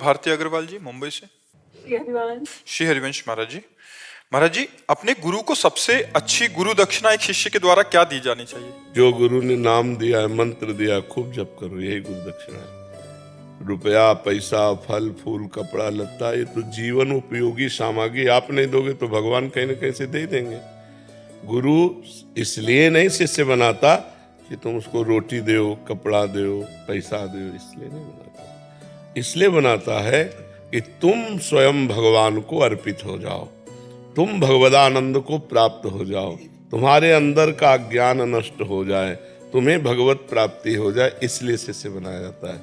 भारती अग्रवाल जी, मुंबई से। श्री हरिवंश महाराज जी। महाराज जी, अपने गुरु को सबसे अच्छी गुरु दक्षिणा एक शिष्य के द्वारा क्या दी जानी चाहिए? जो गुरु ने नाम दिया है, मंत्र दिया, खूब जप करो, यही गुरु दक्षिणा है। रुपया, पैसा, फल फूल, कपड़ा लत्ता, ये तो जीवन उपयोगी सामग्री आप नहीं दोगे तो भगवान कहीं ना कहीं से दे देंगे। गुरु इसलिए नहीं शिष्य बनाता कि तुम उसको रोटी दो, कपड़ा दो, पैसा दो, इसलिए नहीं बनाता। इसलिए बनाता है कि तुम स्वयं भगवान को अर्पित हो जाओ, तुम भगवदानंद को प्राप्त हो जाओ, तुम्हारे अंदर का ज्ञान नष्ट हो जाए, तुम्हें भगवत प्राप्ति हो जाए, इसलिए शिष्य बनाया जाता है।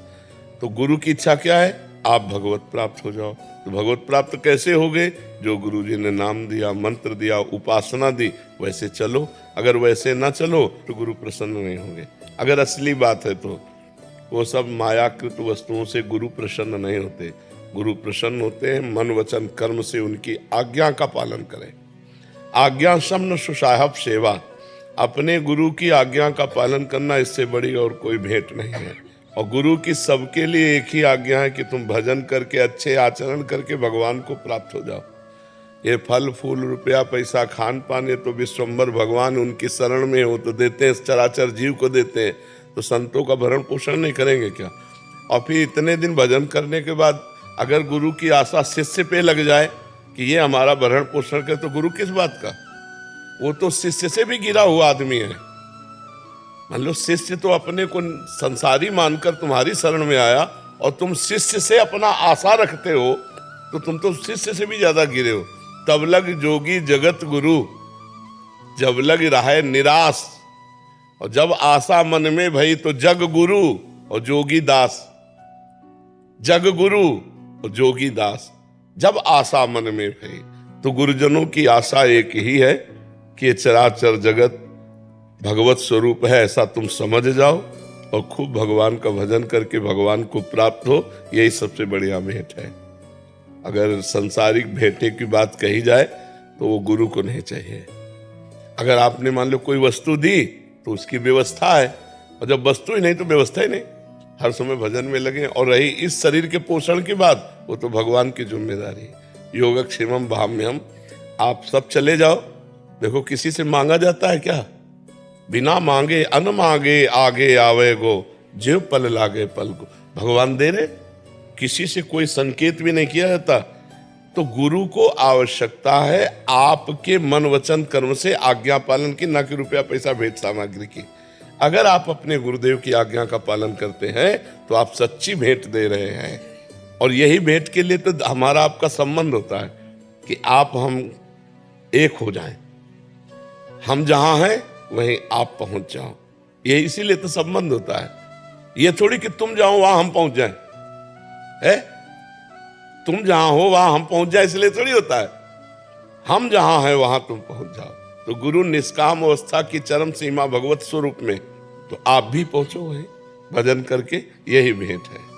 तो गुरु की इच्छा क्या है? आप भगवत प्राप्त हो जाओ। तो भगवत प्राप्त कैसे होगे? जो गुरु जी ने नाम दिया, मंत्र दिया, उपासना दी, वैसे चलो। अगर वैसे ना चलो तो गुरु प्रसन्न नहीं होंगे। अगर असली बात है तो वो सब मायाकृत वस्तुओं से गुरु प्रसन्न नहीं होते। गुरु प्रसन्न होते हैं मन वचन कर्म से, उनकी आज्ञा का पालन करें। आज्ञा समन सुसाहब सेवा, अपने गुरु की आज्ञा का पालन करना, इससे बड़ी और कोई भेंट नहीं है। और गुरु की सबके लिए एक ही आज्ञा है कि तुम भजन करके, अच्छे आचरण करके भगवान को प्राप्त हो जाओ। ये फल फूल, रुपया, पैसा, खान पान, ये तो विश्वम्भर भगवान उनकी शरण में हो तो देते हैं, चराचर जीव को देते हैं। तो संतों का भरण पोषण नहीं करेंगे क्या? और फिर इतने दिन भजन करने के बाद अगर गुरु की आशा शिष्य पे लग जाए कि ये हमारा भरण पोषण करे, तो गुरु किस बात का? वो तो शिष्य से भी गिरा हुआ आदमी है। मान लो शिष्य तो अपने को संसारी मानकर तुम्हारी शरण में आया और तुम शिष्य से अपना आशा रखते हो, तो तुम तो शिष्य से भी ज्यादा गिरे हो। तब लग जोगी जगत गुरु, जब लग रहा निराश, और जब आशा मन में भई तो जग गुरु और जोगी दास। जग गुरु और जोगी दास, जब आशा मन में भई। तो गुरुजनों की आशा एक ही है कि ये चराचर जगत भगवत स्वरूप है, ऐसा तुम समझ जाओ और खूब भगवान का भजन करके भगवान को प्राप्त हो। यही सबसे बढ़िया भेंट है। अगर सांसारिक भेंटे की बात कही जाए तो वो गुरु को नहीं चाहिए। अगर आपने मान लो कोई वस्तु दी तो उसकी व्यवस्था है, और जब वस्तु ही नहीं तो व्यवस्था ही नहीं। हर समय भजन में लगे। और रही इस शरीर के पोषण की बात, वो तो भगवान की जिम्मेदारी है। योगक्षेमम भाम्यम, आप सब चले जाओ। देखो किसी से मांगा जाता है क्या? बिना मांगे अन मांगे आगे आवे गो, जीव पल लागे पल को। भगवान दे रहे, किसी से कोई संकेत भी नहीं किया जाता। तो गुरु को आवश्यकता है आपके मन वचन कर्म से आज्ञा पालन की, ना कि रुपया पैसा भेंट सामग्री की। अगर आप अपने गुरुदेव की आज्ञा का पालन करते हैं तो आप सच्ची भेंट दे रहे हैं। और यही भेंट के लिए तो हमारा आपका संबंध होता है कि आप हम एक हो जाएं। हम जहां हैं वहीं आप पहुंच जाओ, ये इसीलिए तो संबंध होता है। ये थोड़ी कि तुम जाओ वहां हम पहुंच जाएं, है? तुम जहां हो वहां हम पहुंच जाए, इसलिए थोड़ी होता है। हम जहां हैं वहां तुम पहुंच जाओ। तो गुरु निष्काम अवस्था की चरम सीमा भगवत स्वरूप में, तो आप भी पहुंचो वहीं भजन करके। यही भेंट है।